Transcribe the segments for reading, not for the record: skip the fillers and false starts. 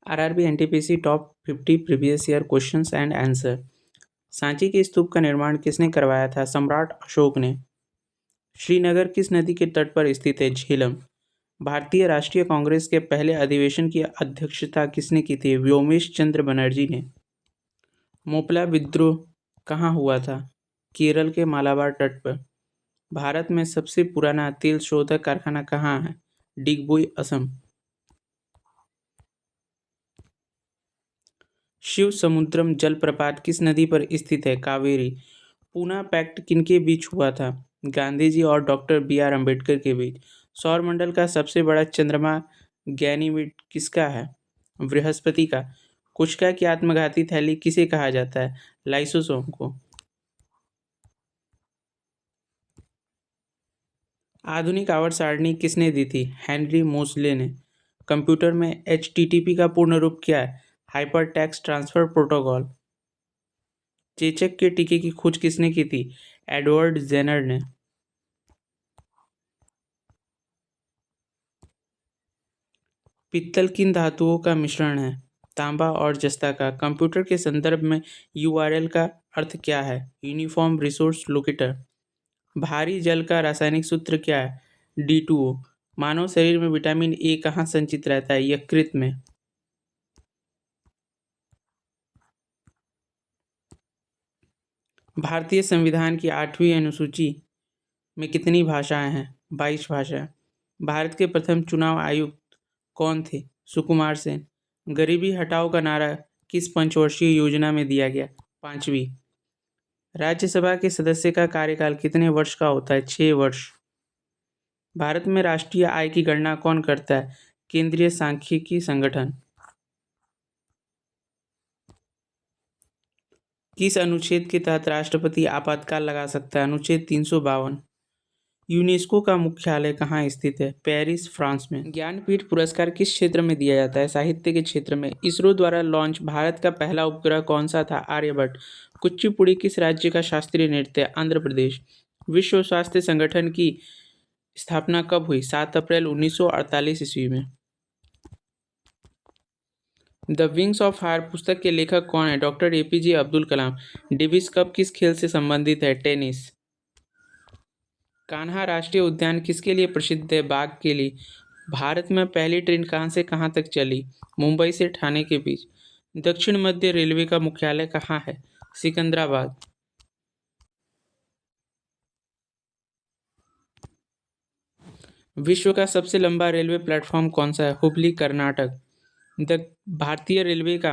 RRB NTPC top 50 previous year questions and answer. Sanchi के स्तूप का निर्माण किसने करवाया था? सम्राट अशोक ने। श्रीनगर किस नदी के तट पर स्थित है? झेलम। भारतीय राष्ट्रीय कांग्रेस के पहले अधिवेशन की अध्यक्षता किसने की थी? व्योमेश चंद्र बनर्जी ने। मोपला विद्रोह कहाँ हुआ था? केरल के मालाबार तट पर। भारत में सबसे पुराना तेल शोधक कारखाना कहाँ है? डिगबोई, असम। शिव समुद्रम जलप्रपात किस नदी पर स्थित है? कावेरी। पूना पैक्ट किनके बीच हुआ था? गांधी जी और डॉक्टर बी.आर. अम्बेडकर के बीच। सौरमंडल का सबसे बड़ा चंद्रमा गैनीमेड किसका है? बृहस्पति का। कुचका की आत्मघाती थैली किसे कहा जाता है? लाइसोसोम को। आधुनिक आवर्त सारणी किसने दी थी? हेनरी मोसले ने। कंप्यूटर में HTTP का पूर्ण रूप क्या है? Hyper text transfer protocol. चेचक के टीके की खोज किसने की थी? एडवर्ड जेनर ने। पित्तल किन धातुओं का मिश्रण है? तांबा और जस्ता का। कंप्यूटर के संदर्भ में URL का अर्थ क्या है? Uniform resource locator. भारी जल का रासायनिक सूत्र क्या है? D2O। मानव शरीर में विटामिन A कहाँ संचित रहता है? यकृत में। भारतीय संविधान की 8वीं अनुसूची में कितनी भाषाएं हैं? 22 भाषाएं। भारत के प्रथम चुनाव आयुक्त कौन थे? सुकुमार सेन। गरीबी हटाओ का नारा किस पंचवर्षीय योजना में दिया गया? 5वीं। राज्यसभा के सदस्य का कार्यकाल कितने वर्ष का होता है? 6 वर्ष। भारत में राष्ट्रीय आय की गणना कौन करता है? केंद्रीय सांख्यिकी संगठन। किस अनुच्छेद के तहत राष्ट्रपति आपातकाल लगा सकता है? अनुच्छेद 352। यूनेस्को का मुख्यालय कहाँ स्थित है? पेरिस, फ्रांस में। ज्ञानपीठ पुरस्कार किस क्षेत्र में दिया जाता है? साहित्य के क्षेत्र में। इसरो द्वारा लॉन्च भारत का पहला उपग्रह कौन सा था? आर्यभट्ट। कुचिपुड़ी किस राज्य का शास्त्रीय नृत्य है? आंध्र प्रदेश। विश्व स्वास्थ्य संगठन की स्थापना कब हुई? 7 अप्रैल 1948 ईस्वी में। द विंग्स ऑफ फायर पुस्तक के लेखक कौन है? Doctor APJ Abdul Kalam. Davis cup किस खेल से संबंधित है? टेनिस। कान्हा राष्ट्रीय उद्यान किसके लिए प्रसिद्ध है? बाघ के लिए। भारत में पहली ट्रेन कहाँ से कहाँ तक चली? मुंबई से ठाणे के बीच। दक्षिण मध्य रेलवे का मुख्यालय कहाँ है? सिकंदराबाद। विश्व का सबसे लंबा रेलवे प्लेटफॉर्म कौन सा है? हुबली, कर्नाटक। भारतीय रेलवे का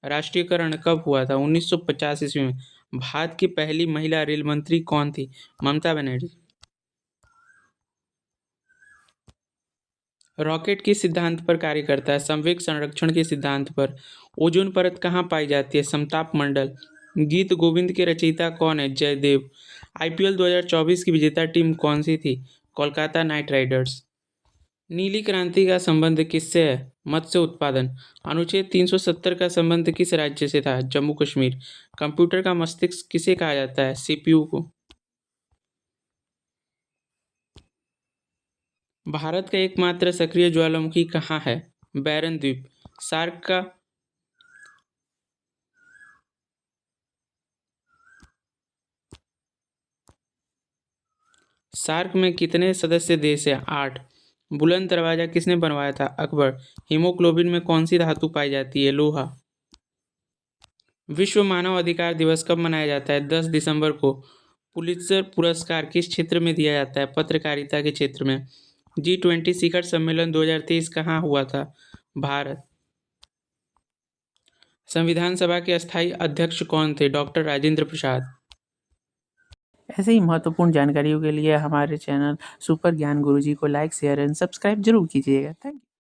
राष्ट्रीयकरण कब हुआ था? 1950 ईस्वी में। भारत की पहली महिला रेल मंत्री कौन थी? ममता बनर्जी। रॉकेट किस सिद्धांत पर कार्य करता है? संवेग संरक्षण के सिद्धांत पर। ओजोन परत कहाँ पाई जाती है? समताप मंडल। गीत गोविंद के रचयिता कौन है? जयदेव। IPL 2024 की विजेता टीम कौन सी थी? Kolkata night Riders. नीली क्रांति का संबंध किससे है? मत्स्य उत्पादन। अनुच्छेद 370 का संबंध किस राज्य से था? जम्मू कश्मीर। कंप्यूटर का मस्तिष्क किसे कहा जाता है? CPU को। भारत का एकमात्र सक्रिय ज्वालामुखी कहाँ है? बैरन द्वीप। सार्क में कितने सदस्य देश हैं? 8। बुलंद दरवाजा किसने बनवाया था? अकबर। हीमोग्लोबिन में कौन सी धातु पाई जाती है? लोहा। विश्व मानव अधिकार दिवस कब मनाया जाता है? 10 दिसंबर को। पुलित्जर पुरस्कार किस क्षेत्र में दिया जाता है? पत्रकारिता के क्षेत्र में। G20 शिखर सम्मेलन 2023 कहाँ हुआ था? भारत। संविधान सभा के अस्थायी अध्यक्ष कौन थे? डॉक्टर राजेंद्र प्रसाद। ऐसे ही महत्वपूर्ण जानकारियों के लिए हमारे चैनल सुपर ज्ञान गुरुजी को लाइक, शेयर एंड सब्सक्राइब जरूर कीजिएगा। Thank you.